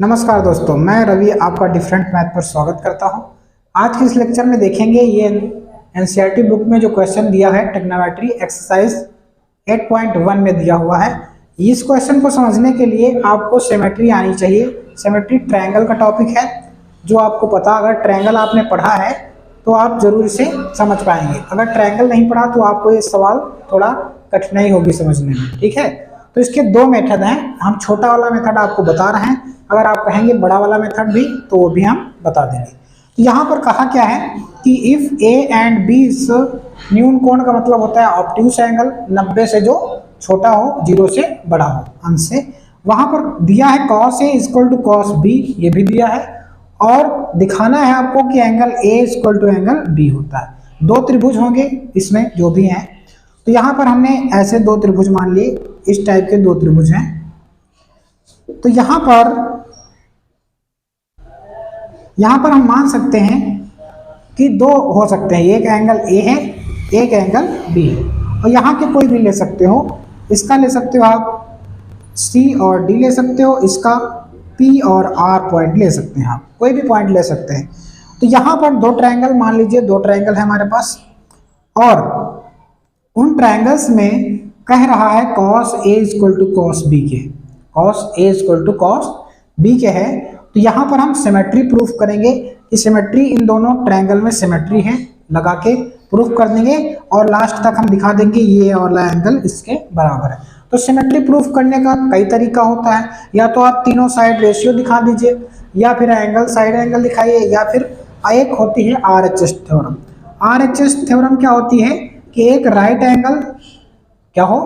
नमस्कार दोस्तों, मैं रवि आपका डिफरेंट मैथ पर स्वागत करता हूं। आज के इस लेक्चर में देखेंगे ये एनसीईआरटी बुक में जो क्वेश्चन दिया है ट्रिग्नोमेट्री एक्सरसाइज 8.1 में दिया हुआ है। इस क्वेश्चन को समझने के लिए आपको सिमेट्री आनी चाहिए। सिमेट्री ट्रायंगल का टॉपिक है जो आपको पता, अगर ट्रायंगल आपने पढ़ा है तो आप जरूर इसे समझ पाएंगे। अगर ट्रायंगल नहीं पढ़ा तो आपको ये सवाल थोड़ा कठिनाई होगी समझने में, ठीक है। तो इसके दो मेथड हैं, हम छोटा वाला मेथड आपको बता रहे हैं, अगर आप कहेंगे बड़ा वाला मेथड भी तो वो भी हम बता देंगे। तो यहाँ पर कहा क्या है कि if A and B is न्यून कोण का मतलब होता है ऑब्ट्यूस एंगल, 90 से जो छोटा हो, 0 से बड़ा हो अंश से। वहाँ पर दिया है cos A equal to cos B, ये भी दिया है, और दिखाना है आपको कि angle A equal to angle B होता है। दो त्रिभुज होंगे इसमें जो भी हैं, तो यहाँ पर हमने ऐसे दो त्रिभुज मान लिए, इस टाइप के दो त्रिभुज हैं। तो यहाँ पर हम मान सकते हैं कि दो हो सकते हैं, एक एंगल A है, एक एंगल B है, और यहाँ के कोई भी ले सकते हो। इसका ले सकते हो आप C और D ले सकते हो, इसका P और R पॉइंट ले सकते हैं, आप कोई भी पॉइंट ले सकते हैं। तो यहाँ पर दो ट्रायंगल मान लीजिए, दो ट्रायंगल है हमारे पास, और उन ट्रायंगल्स में कह रहा है cos A equal to cos B के, cos A equal to cos B के है। तो यहाँ पर हम सिमेट्री प्रूफ करेंगे कि सिमेट्री इन दोनों ट्रायंगल में सिमेट्री है, लगा के प्रूफ कर देंगे, और लास्ट तक हम दिखा देंगे ये वाला एंगल इसके बराबर है। तो सिमेट्री प्रूफ करने का कई तरीका होता है, या तो आप तीनों साइड रेशियो दिखा दीजिए, या फिर एंगल साइड एंगल दिखाइए, या फिर एक होती है RHS थ्योरम। RHS थ्योरम क्या होती है कि एक राइट एंगल क्या हो,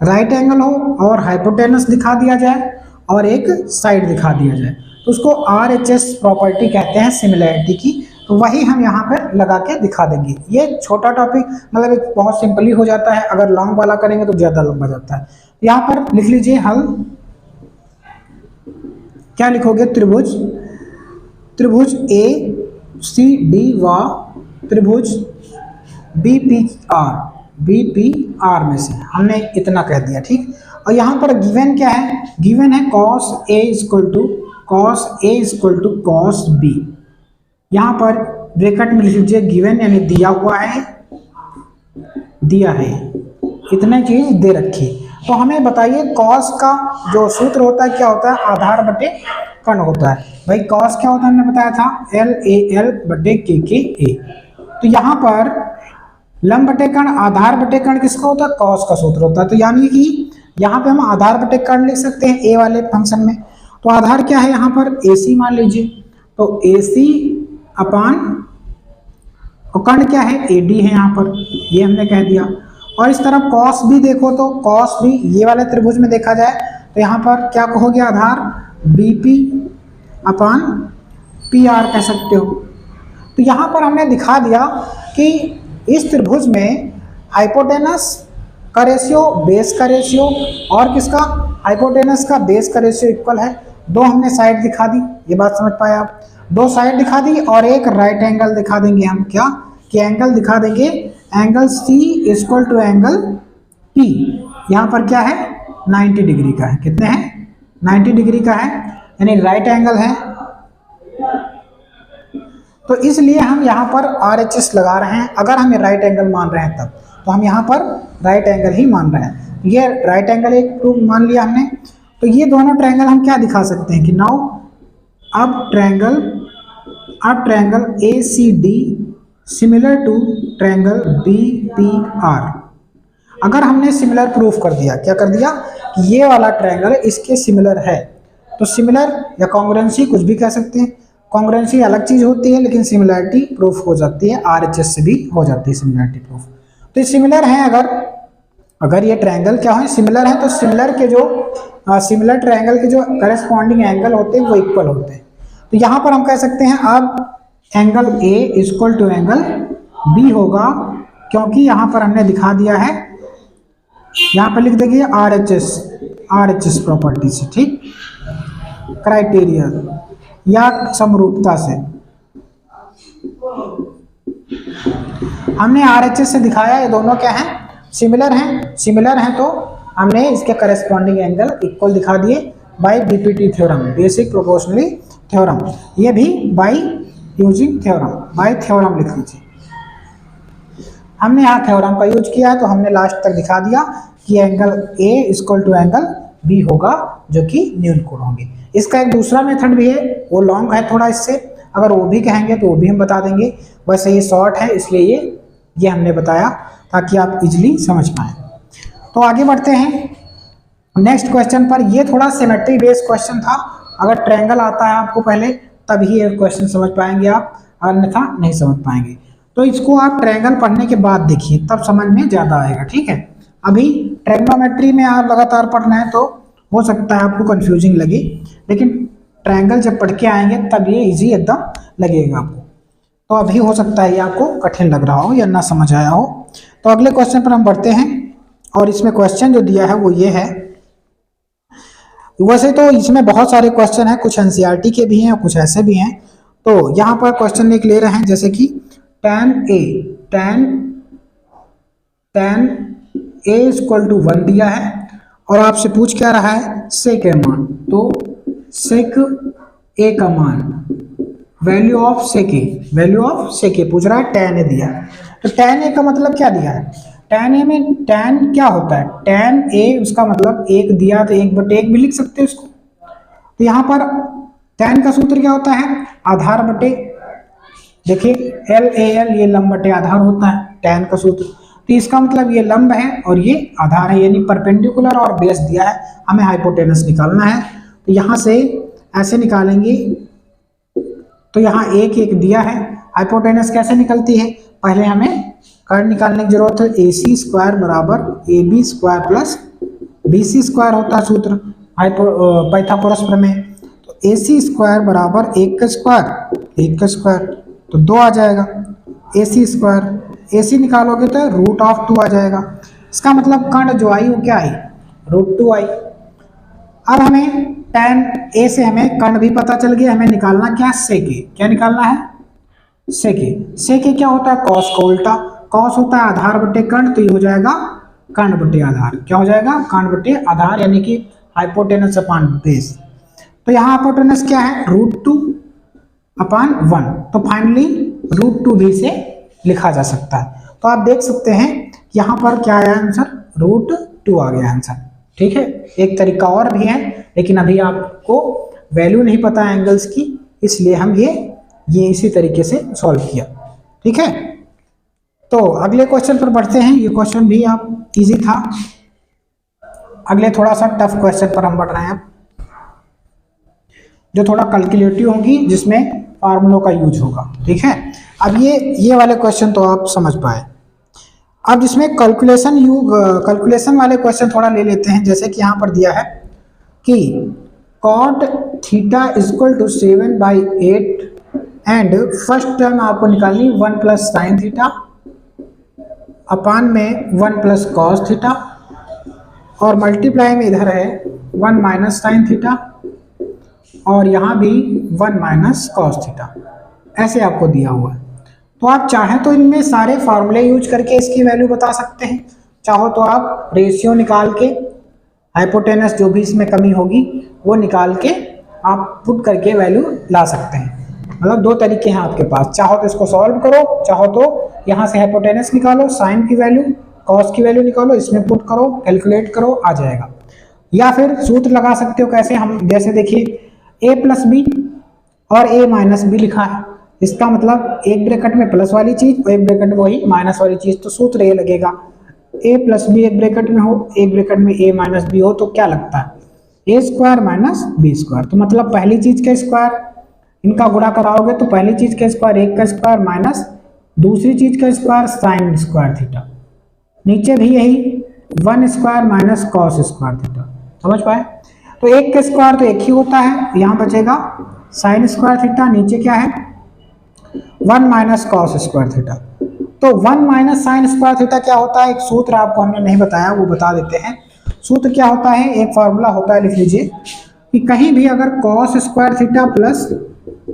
राइट एंगल हो और हाइपोटेनस दिखा दिया जाए और एक साइड दिखा दिया जाए, तो उसको RHS प्रॉपर्टी कहते हैं सिमिलैरिटी की। तो वही हम यहाँ पर लगा के दिखा देंगे। ये छोटा टॉपिक मतलब बहुत सिंपली हो जाता है, अगर लॉन्ग वाला करेंगे तो ज़्यादा लंबा जाता है। यहाँ पर लिख लीजिए हल, क्या लिखोगे, त्रिभुज ACD व त्रिभुज BPR में से हमने इतना कह दिया, ठीक। और यहाँ पर गिवन क्या है, गिवन है cos A equal to cos B। यहाँ पर ब्रैकेट में लिख लीजिए गिवन, यानी दिया हुआ है, दिया है, इतने चीज दे रखी। तो हमें बताइए cos का जो सूत्र होता है क्या होता है, आधार बटे कर्ण होता है। भाई cos क्या होता है, हमने बताया था LAL बटे KKA। तो यहाँ पर लंब बटे कर्ण, आधार बटे कर्ण किसका होता है, cos का सूत्र होता है। तो यानी कि यहाँ पे हम आधार बटे कर्ण लिख सकते हैं A वाले फंक्शन में। तो आधार क्या है यहाँ पर AC मान लीजिए, तो AC अपान, और कर्ण क्या है AD है यहाँ पर, ये हमने कह दिया। और इस तरफ cos भी देखो, तो cos भी ये वाले त्रिभुज में देखा जाए तो यहाँ पर क्या कहोगे, आधार BP अपान PR कह सकते हो। तो यहाँ पर हमने दिखा दिया कि इस त्रिभुज में हाइपोटेनस का रेशियो, बेस का रेशियो, और किसका, हाइपोटेनस का बेस का रेशियो इक्वल है। दो हमने साइड दिखा दी, ये बात समझ पाए आप, दो साइड दिखा दी, और एक राइट एंगल दिखा देंगे हम, क्या कि एंगल दिखा देंगे angle C equal to angle P। यहाँ पर क्या है 90 डिग्री का है, कितने हैं 90 डिग्री का है, यानी राइट एंगल है। तो इसलिए हम यहाँ पर RHS लगा रहे हैं। अगर हमें राइट एंगल मान रहे हैं तब तो हम यहाँ पर राइट एंगल ही मान रहे हैं। ये राइट एंगल एक प्रूफ मान लिया हमने। तो ये दोनों ट्रायंगल हम क्या दिखा सकते हैं कि नाउ अब triangle ACD similar to triangle BPR। अगर हमने सिमिलर प्रूफ कर दिया, क्या कर दिया कि ये वाला ट्रायंगल इसके सिमिलर है, तो सिमिलर या कॉन्ग्रुएंसी कुछ भी कह सकते हैं। कॉन्ग्रुएंसी अलग चीज होती है, लेकिन सिमिलरिटी प्रूफ हो जाती है, RHS से भी हो जाती है सिमिलरिटी प्रूफ। तो ये सिमिलर है, अगर ये ट्रायंगल क्या है सिमिलर है, तो सिमिलर ट्रायंगल के जो करस्पॉन्डिंग एंगल होते हैं वो इक्वल होते हैं। तो यहाँ पर हम कह सकते हैं अब angle A equal to angle B होगा, क्योंकि यहाँ पर हमने दिखा दिया है, यहाँ पर लिख देंगे RHS प्रॉपर्टी से, ठीक, क्राइटेरिया या समरूपता से हमने RHS से दिखाया। ये दोनों क्या हैं, सिमिलर हैं, तो हमने इसके करस्पॉन्डिंग एंगल इक्वल दिखा दिए। By BPT theorem, basic proportionally theorem, ये भी by using theorem, by theorem लिख लीजिए। हमने यहाँ थ्योरम का यूज किया तो हमने लास्ट तक दिखा दिया कि angle A equal to angle B होगा जो कि न्यून कोण होंगे। इसका एक दूसरा मेथड भी है, वो लॉन्ग है थोड़ा, इससे अगर वो भी कहेंगे तो वो भी हम बता देंगे। वैसे ये शॉर्ट है इसलिए ये हमने बताया ताकि आप इजीली समझ पाएँ। तो आगे बढ़ते हैं नेक्स्ट क्वेश्चन पर। ये थोड़ा सिमेट्री बेस्ड क्वेश्चन था, अगर ट्रायंगल आता है आपको पहले तभी ये क्वेश्चन समझ पाएंगे आप, अन्यथा नहीं समझ पाएंगे। तो इसको आप ट्रायंगल पढ़ने के बाद देखिए तब समझ में ज़्यादा आएगा, ठीक है। अभी ट्रायंगोमेट्री में आप लगातार पढ़ रहे हैं तो हो सकता है आपको कंफ्यूजिंग लगे, लेकिन ट्रायंगल जब पढ़ के आएंगे तब ये इजी एकदम लगेगा आपको। तो अभी हो सकता है ये आपको कठिन लग रहा हो या ना समझ आया हो। तो अगले क्वेश्चन पर हम बढ़ते हैं और इसमें क्वेश्चन जो दिया है वो ये है। वैसे तो इसमें बहुत सारे क्वेश्चन हैं, कुछ एनसीईआरटी के भी हैं और कुछ ऐसे भी हैं। तो यहाँ पर क्वेश्चन एक ले रहे हैं जैसे कि tan a इक्वल टू 1 दिया है और आपसे पूछ क्या रहा है सेक ए मान। तो सेक ए का मान, वैल्यू ऑफ सेक ए पूछ रहा है, tan a दिया है। तो tan a का मतलब क्या दिया है, tan a में tan क्या होता है, tan a उसका मतलब 1 दिया तो 1/1 भी लिख सकते हैं उसको। तो यहाँ पर tan का सूत्र क्या होता है, आधार बटे, देखिए LAL ये लंब बटे आधार होता है tan का सूत्र। तो इसका मतलब ये लंब है और ये आधार है, यानी परपेंडिकुलर और बेस दिया है, हमें हाइपोटेनस निकालना है। तो यहाँ से ऐसे निकालेंगे, तो यहाँ 1 दिया है। हाइपोटेनस कैसे निकलती है, पहले हमें कर्ण निकालने की जरूरत है। AC स्क्वायर बराबर AB square plus BC square होता है सूत्र पाइथागोरस प्रमेय। तो AC स्क्वायर बराबर 1 का स्क्वायर तो 2 आ जाएगा। AC स्क्वायर, AC निकालोगे तो √2 आ जाएगा। इसका मतलब कर्ण जो आई वो क्या आई, √2 आई। अब हमें tan a से हमें कर्ण भी पता चल गया, हमें निकालना क्या है, सेक ए। क्या निकालना है, सेक ए क्या होता है, कॉस का उल्टा। कॉस होता है आधार बटे कर्ण, तो ये हो जाएगा कर्ण बटे आधार। क्या हो जाएगा, कर्ण बटे आधार, यानी कि हाइपोटेनस अपॉन बेस। तो यहाँ हाइपोटेनस क्या है, √2/1। तो फाइनली √2 भी से लिखा जा सकता है। तो आप देख सकते हैं यहाँ पर क्या आया आंसर, √2 आ गया आंसर, ठीक है। एक तरीका और भी है, लेकिन अभी आपको वैल्यू नहीं पता है एंगल्स की, इसलिए हम ये इसी तरीके से सॉल्व किया, ठीक है। तो अगले क्वेश्चन पर बढ़ते हैं। ये क्वेश्चन भी आप इजी था। अगले थोड़ा सा टफ क्वेश्चन पर हम बढ़ रहे हैं, जो थोड़ा कैलकुलेटिव होगी, जिसमें फार्मूलों का यूज होगा, ठीक है। अब ये वाले क्वेश्चन तो आप समझ पाए। अब जिसमें कैलकुलेशन वाले क्वेश्चन थोड़ा ले लेते हैं। जैसे कि यहाँ पर दिया है कि cot theta equal to 7/8 and first term आपको निकालनी 1 प्लस साइन थीटा अपान में 1 प्लस कॉस थीटा, और मल्टीप्लाई में इधर है 1 माइनस साइन थीटा और यहाँ भी 1 माइनस कॉस थीटा, ऐसे आपको दिया हुआ है। तो आप चाहें तो इनमें सारे फार्मूले यूज करके इसकी वैल्यू बता सकते हैं, चाहो तो आप रेशियो निकाल के हाइपोटेनस जो भी इसमें कमी होगी वो निकाल के आप पुट करके वैल्यू ला सकते हैं। मतलब 2 तरीके हैं आपके पास, चाहो तो इसको सॉल्व करो, चाहो तो यहाँ से हाइपोटेनस निकालो, साइन की वैल्यू, कॉस की वैल्यू निकालो, इसमें पुट करो, कैलकुलेट करो, आ जाएगा। या फिर सूत्र लगा सकते हो कैसे, हम जैसे देखिए a प्लस बी और a माइनस बी लिखा है, इसका मतलब एक ब्रैकेट में प्लस वाली चीज और एक ब्रैकेट में वही माइनस वाली चीज, तो सूत्र ये लगेगा a प्लस बी एक ब्रैकेट में हो, एक ब्रैकेट में a माइनस बी हो, तो क्या लगता है a square minus B square. तो मतलब पहली चीज का स्क्वायर, इनका गुणा कराओगे तो पहली चीज का स्क्वायर 1 का स्क्वायर माइनस दूसरी चीज का स्क्वायर साइन स्क्वायर थीटा, नीचे भी यही 1 square minus cos square theta. समझ पाए। तो 1 का स्क्वायर तो 1 ही होता है, यहाँ बचेगा साइन स्क्वायर थीटा, नीचे क्या है 1 माइनस कॉस स्क्वायर थीटा। तो 1 माइनस साइन स्क्वायर थीटा क्या होता है, एक सूत्र आपको हमने नहीं बताया वो बता देते हैं। सूत्र क्या होता है, एक फॉर्मूला होता है, लिख लीजिए कि कहीं भी अगर cos square theta plus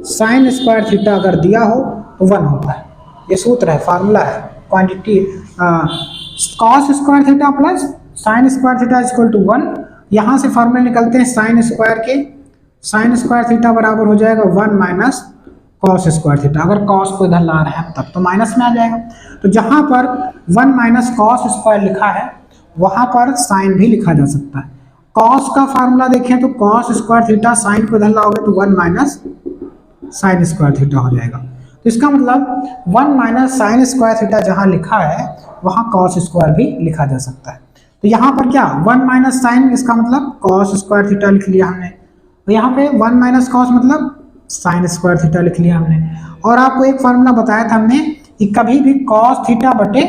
sine square theta अगर दिया हो तो 1 होता है। ये सूत्र है, फार्मूला है, quantity cos square theta plus sine square theta equal to 1 यहाँ से फॉर्मूले निकलते हैं साइन स्क्वायर के, साइन स्क्वायर थीटा बराबर हो जाएगा 1 माइनस कॉस स्क्वायर थीटा। अगर कॉस को इधर ला रहे हैं तब तो माइनस में आ जाएगा। तो जहाँ पर 1 माइनस कॉस स्क्वायर लिखा है वहाँ पर साइन भी लिखा जा सकता है। कॉस का फार्मूला देखें तो कॉस स्क्वायर थीटा, साइन को इधर लाओगे तो 1 माइनस साइन स्क्वायर थीटा हो जाएगा। तो इसका मतलब 1 माइनस साइन स्क्वायर थीटा जहाँ लिखा है वहाँ कॉस स्क्वायर भी लिखा जा सकता है। तो यहाँ पर क्या 1 माइनस साइन, इसका मतलब कॉस स्क्वायर थीटा लिख लिया हमने। तो यहाँ पे 1 माइनस कॉस मतलब साइन स्क्वायर थीटा लिख लिया हमने। और आपको एक फार्मूला बताया था हमने कि कभी भी कॉस थीटा बटे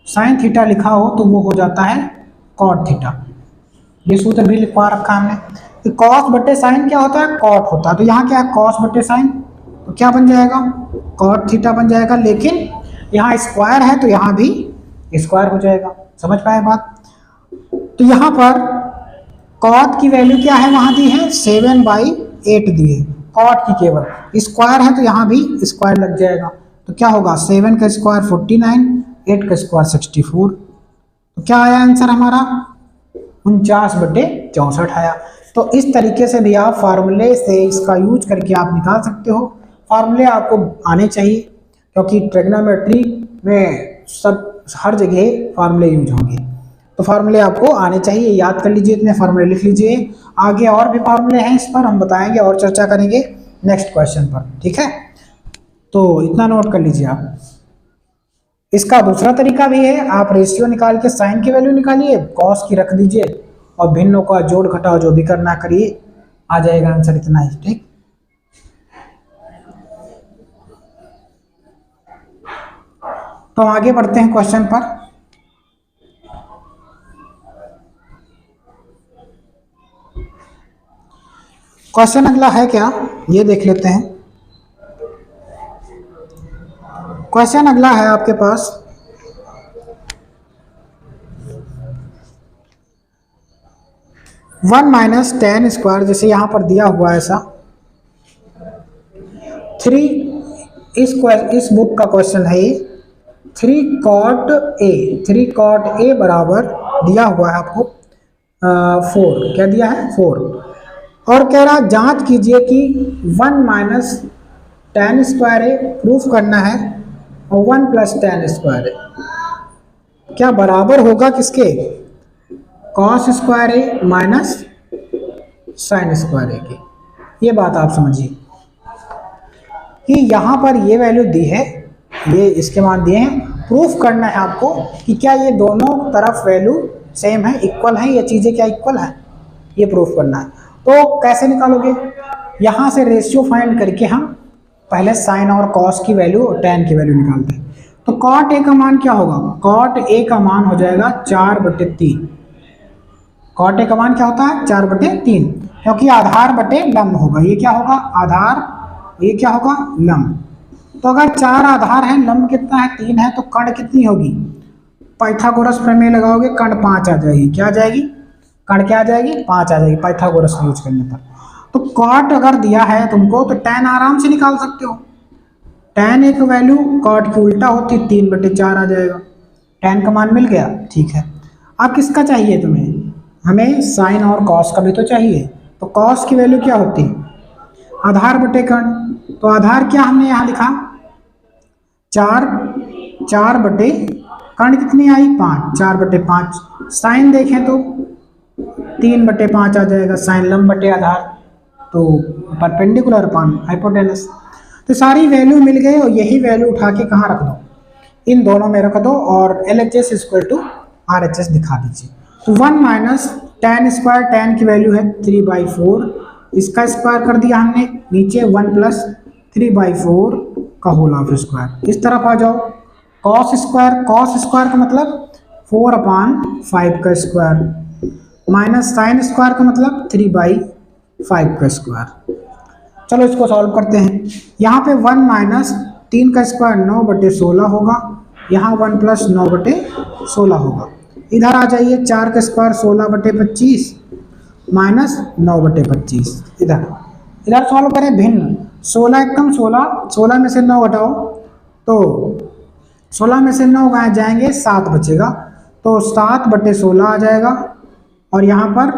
साइन थीटा लिखा हो तो वो हो जाता है कॉट थीटा। ये सूत्र भी लिखवा रखा हमने कि कॉस बटे साइन क्या होता है, कॉट होता है। तो यहाँ क्या है कॉस बटे साइन, तो क्या बन जाएगा कॉट थीटा बन जाएगा। लेकिन यहाँ स्क्वायर है तो यहाँ भी स्क्वायर हो जाएगा। समझ पाए बात। तो यहाँ पर कॉट की वैल्यू क्या है वहाँ दी है 7/8 दी है कॉट की, केवल स्क्वायर है तो यहाँ भी स्क्वायर लग जाएगा। तो क्या होगा 7 का स्क्वायर 49, 8 का स्क्वायर 64। तो क्या आया आंसर हमारा 49/64 आया। तो इस तरीके से भी आप फार्मूले से इसका यूज करके आप निकाल सकते हो। फार्मूले आपको आने चाहिए क्योंकि ट्रिग्नोमेट्री में सब हर जगह फार्मूले यूज होंगे। तो फार्मूले आपको आने चाहिए, याद कर लीजिए, इतने फार्मूले लिख लीजिए। आगे और भी फार्मूले हैं, इस पर हम बताएंगे और चर्चा करेंगे नेक्स्ट क्वेश्चन पर, ठीक है। तो इतना नोट कर लीजिए आप। इसका दूसरा तरीका भी है, आप रेशियो निकाल के साइन की वैल्यू निकालिए, कॉस की रख दीजिए और भिन्नों का जोड़ घटाव जो भी करना करिए, आ जाएगा आंसर इतना ही, ठीक। तो आगे बढ़ते हैं क्वेश्चन पर। क्वेश्चन अगला है क्या, ये देख लेते हैं। क्वेश्चन अगला है आपके पास 1 माइनस टेन स्क्वायर, जैसे यहां पर दिया हुआ है ऐसा 3, इस बुक का क्वेश्चन है ये 3 कॉट ए बराबर दिया हुआ है आपको 4, क्या दिया है 4। और कह रहा जांच कीजिए कि 1 माइनस टेन स्क्वायर ए प्रूफ करना है और 1 प्लस टेन स्क्वायर ए क्या बराबर होगा किसके, कॉस स्क्वायर ए माइनस साइन स्क्वायर ए के। ये बात आप समझिए कि यहाँ पर ये वैल्यू दी है, ये इसके मान दिए हैं, प्रूफ करना है आपको कि क्या ये दोनों तरफ वैल्यू सेम है, इक्वल है, ये चीज़ें क्या इक्वल है, ये प्रूफ करना है। तो कैसे निकालोगे, यहाँ से रेशियो फाइंड करके हम पहले साइन और कॉस की वैल्यू और टेन की वैल्यू निकालते हैं। तो कॉट ए का मान क्या होगा, कॉट ए का मान हो जाएगा 4/3। कॉट ए का मान क्या होता है 4/3, क्योंकि आधार बटे लंब होगा। ये क्या होगा आधार, ये क्या होगा लंब। तो अगर 4 आधार है, लंब कितना है 3 है, तो कर्ण कितनी होगी, पाइथागोरस प्रमेय लगाओगे कर्ण 5 आ जाएगी। क्या आ जाएगी, कर्ण क्या आ जाएगी 5 आ जाएगी पाइथागोरस यूज करने पर। तो कॉट अगर दिया है तुमको तो टेन आराम से निकाल सकते हो। टेन एक वैल्यू कॉट की उल्टा होती 3/4 आ जाएगा। टेन का मान मिल गया, ठीक है। अब किसका चाहिए तुम्हें, हमें साइन और कॉस का भी तो चाहिए। तो कॉस की वैल्यू क्या होती है आधार बटे कर्ण। तो आधार क्या हमने यहाँ लिखा 4 बटे कर्ण कितनी आई 5, 4/5। साइन देखें तो 3/5 आ जाएगा, साइन लंब बटे आधार, तो परपेंडिकुलर अपॉन हाइपोटेनस। तो सारी वैल्यू मिल गई और यही वैल्यू उठा के कहाँ रख दो, इन दोनों में रख दो और LHS = RHS दिखा दीजिए। तो 1 माइनस टेन स्क्वायर, टेन की वैल्यू है 3/4, इसका स्क्वायर कर दिया हमने, नीचे 1 प्लस 3/4 का होल ऑफ स्क्वायर। इस तरफ आ जाओ, कॉस स्क्वायर का मतलब 4/5 का स्क्वायर, माइनस साइन स्क्वायर का मतलब 3/5 का स्क्वायर। चलो इसको सॉल्व करते हैं। यहाँ पे 1 माइनस 3 का स्क्वायर 9/16 होगा, यहाँ 1 प्लस 9/16 होगा। इधर आ जाइए, 4 का स्क्वायर 16/25 माइनस 9/25। इधर सॉल्व करें भिन्न, 16 एकम 16 में से 9 घटाओ तो 16 में से 9 गायब जाएंगे, 7 बचेगा, तो 7/16 आ जाएगा। और यहाँ पर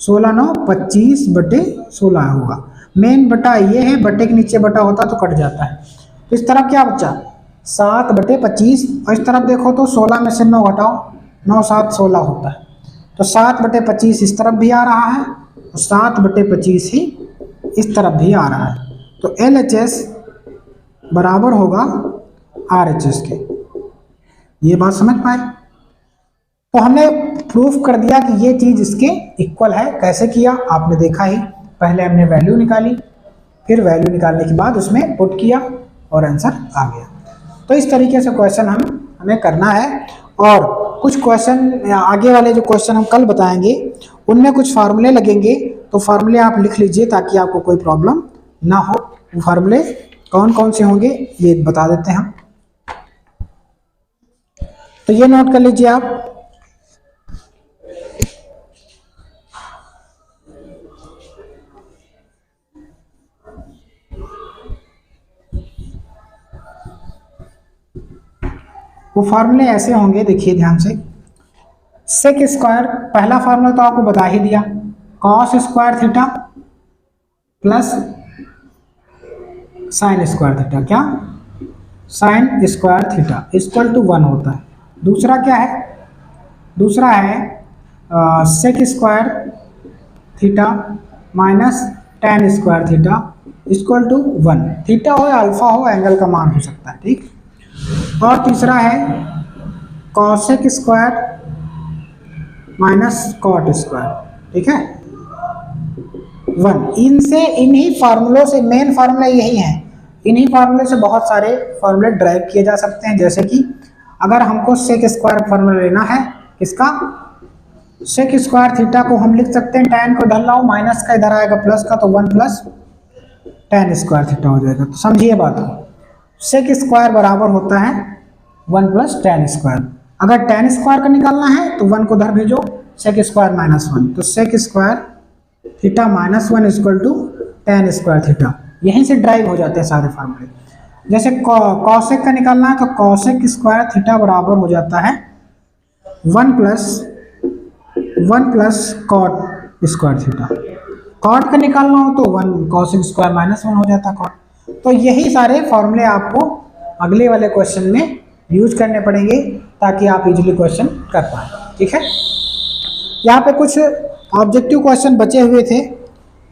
16 9 25/16 होगा। मेन बटा ये है, बटे के नीचे बटा होता तो कट जाता है। तो इस तरफ क्या बचा 7/25, और इस तरफ देखो तो 16 में से 9 घटाओ, 9 7 16 होता है। तो 7/25 इस तरफ भी आ रहा है और 7/25 ही इस तरफ भी आ रहा है। तो LHS बराबर होगा RHS के। ये बात समझ पाए? तो हमने प्रूफ कर दिया कि ये चीज इसके इक्वल है। कैसे किया आपने देखा ही, पहले हमने वैल्यू निकाली, फिर वैल्यू निकालने के बाद उसमें पुट किया और आंसर आ गया। तो इस तरीके से क्वेश्चन हमें करना है। और कुछ क्वेश्चन आगे वाले जो क्वेश्चन हम कल बताएंगे उनमें कुछ फार्मूले लगेंगे, तो फार्मूले आप लिख लीजिए ताकि आपको कोई प्रॉब्लम ना हो। वो फार्मूले कौन कौन से होंगे ये बता देते हैं हम। तो ये नोट कर लीजिए आप। वो फार्मूले ऐसे होंगे, देखिए ध्यान से। सेक स्क्वायर, पहला फार्मूला तो आपको बता ही दिया, cos square theta plus sine square theta, क्या sine square theta equal to 1 होता है। दूसरा क्या है, दूसरा है sec square theta minus tan square theta equal to 1। Theta हो या अल्फा हो, एंगल का मान हो सकता है, ठीक। और तीसरा है cosec square minus cot square, ठीक है 1। इनसे, इन्हीं फार्मूलों से, मेन फार्मूला यही है, इन्हीं फार्मूले से बहुत सारे फार्मूले ड्राइव किए जा सकते हैं। जैसे कि अगर हमको सेक स्क्वायर फार्मूला लेना है, किसका, सेक स्क्वायर थीटा को हम लिख सकते हैं, tan को इधर लाओ, माइनस का इधर आएगा प्लस का, तो 1 प्लस tan स्क्वायर थीटा हो जाएगा। तो समझिए बात को, सेक स्क्वायर बराबर होता है 1 प्लस tan स्क्वायर। अगर tan स्क्वायर का निकालना है तो 1 को उधर भेजो, सेक स्क्वायर माइनस 1, तो sec square theta minus 1 equal to tan square theta. यहीं से ड्राइव हो जाते हैं सारे फार्मूले। जैसे कॉसेक का निकालना है तो कॉसेक स्क्वायर थीटा बराबर हो जाता है 1 plus cot square theta. Cot का निकालना हो तो 1 कॉसेक स्क्वायर माइनस 1 हो जाता है कॉट। तो यही सारे फॉर्मूले आपको अगले वाले क्वेश्चन में यूज करने पड़ेंगे ताकि आप इजीली क्वेश्चन कर पाए, ठीक है। यहाँ पे कुछ ऑब्जेक्टिव क्वेश्चन बचे हुए थे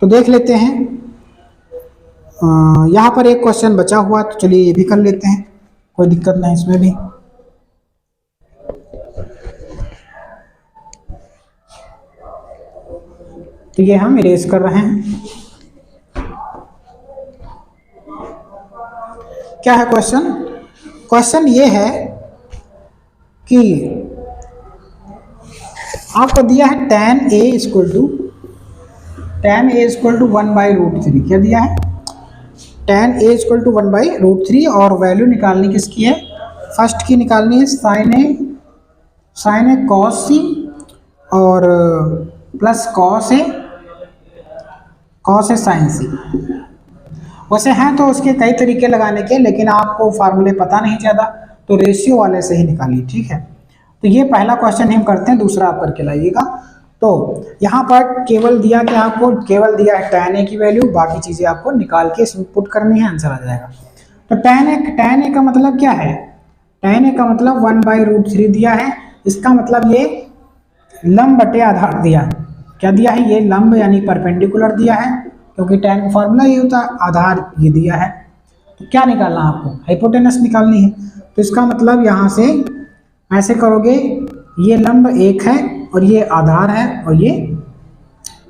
तो देख लेते हैं। यहाँ पर एक क्वेश्चन बचा हुआ, तो चलिए ये भी कर लेते हैं, कोई दिक्कत नहीं इसमें भी। तो ये हम इरेज कर रहे हैं। क्या है क्वेश्चन, क्वेश्चन ये है कि आपको दिया है tan a इक्वल टू 1/√3। क्या दिया है, tan a इक्वल टू 1/√3 और वैल्यू निकालनी किसकी है, फर्स्ट की निकालनी है साइन ए कॉस सी और प्लस कॉस ए साइन सी। वैसे हैं तो उसके कई तरीके लगाने के, लेकिन आपको फार्मूले पता नहीं ज़्यादा तो रेशियो वाले से ही निकालिए, ठीक है। तो ये पहला क्वेश्चन हम करते हैं, दूसरा आप करके लाइएगा। तो यहाँ पर केवल दिया कि आपको केवल दिया है tan a की वैल्यू, बाकी चीज़ें आपको निकाल के इसमें पुट करनी है, आंसर आ जाएगा। तो tan a का मतलब क्या है, tan a का मतलब 1/√3 दिया है। इसका मतलब ये लंब बटे आधार दिया है। क्या दिया है, ये लंब यानी परपेंडिकुलर दिया है, क्योंकि tan का फॉर्मूला ये होता है, आधार ये दिया है। तो क्या निकालना है आपको, हाइपोटेनस निकालनी है। तो इसका मतलब यहाँ से ऐसे करोगे, ये लंब एक है और ये आधार है और ये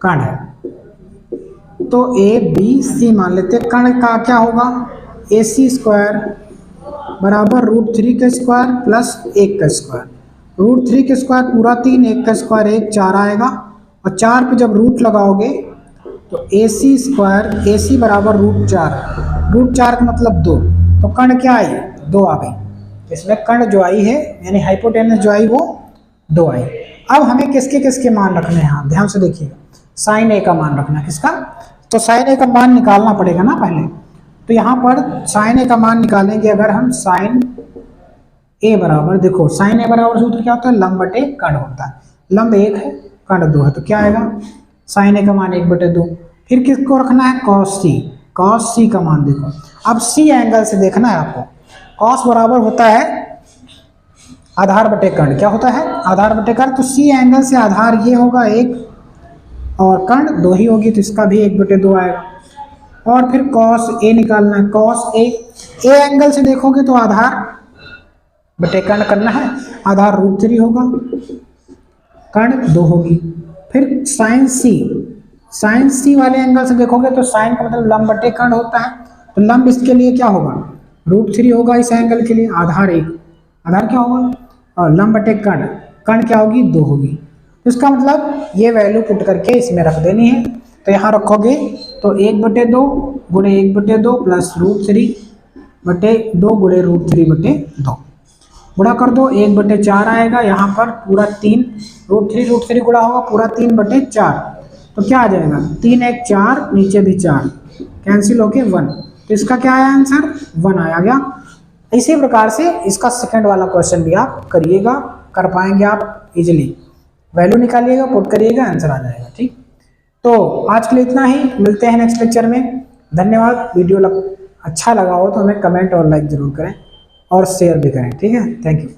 कण है, तो ABC मान लेते हैं। कण का क्या होगा, AC स्क्वायर बराबर √3 का स्क्वायर प्लस 1 का स्क्वायर। √3 का स्क्वायर पूरा 3, 1 का स्क्वायर 1, 4 आएगा, और 4 पे जब रूट लगाओगे तो AC स्क्वायर, AC बराबर √4 का मतलब 2, तो कण क्या आई, 2 आ गई। इसमें कण जो आई है यानी हाइपोटेनस जो आई वो 2 आई। अब हमें किसके किसके मान रखने हैं, ध्यान से देखिएगा। साइन ए का मान रखना, किसका, तो साइन ए का मान निकालना पड़ेगा ना पहले। तो यहाँ पर साइन ए का मान निकालेंगे अगर हम, साइन ए बराबर, देखो साइन ए बराबर सूत्र क्या होता है, लंब बटे कण होता है। लंब 1 है, कण 2 है, तो क्या आएगा साइन ए का मान 1/2। फिर किसको रखना है, कॉस सी। कॉस सी का मान देखो, अब सी एंगल से देखना है आपको। कॉस बराबर होता है आधार बटे कर्ण, क्या होता है, आधार बटे कर्ण। तो सी एंगल से आधार ये होगा 1 और कर्ण 2 ही होगी, तो इसका भी 1/2 आएगा। और फिर कॉस ए निकालना है, कॉस ए। ए एंगल से देखोगे तो आधार बटे कर्ण करना है, आधार √3 होगा, कर्ण 2 होगी। फिर साइन सी, साइन सी वाले एंगल से देखोगे तो साइन का मतलब लंब बटे कर्ण होता है, तो लंब इसके लिए क्या होगा, √3 होगा इस एंगल के लिए, आधार 1, आधार क्या होगा, और लंब बटे कर्ण, कर्ण क्या होगी, 2 होगी। तो इसका मतलब ये वैल्यू पुट करके इसमें रख देनी है। तो यहाँ रखोगे तो 1/2 गुणे 1/2 प्लस √3 बटे 2 गुणे √3/2 गुणा कर दो, 1/4 आएगा। यहाँ पर पूरा 3, √3 गुणा होगा पूरा 3/4, तो क्या आ जाएगा, 3 1 4, नीचे भी 4 कैंसिल होके 1, तो इसका क्या आया आंसर, 1 आया गया। इसी प्रकार से इसका सेकंड वाला क्वेश्चन भी आप करिएगा, कर पाएंगे आप इजीली। वैल्यू निकालिएगा, पुट करिएगा, आंसर आ जाएगा। ठीक, तो आज के लिए इतना ही, मिलते हैं नेक्स्ट लेक्चर में। धन्यवाद। वीडियो अच्छा लगा हो तो हमें कमेंट और लाइक जरूर करें और शेयर भी करें। ठीक है, थैंक यू।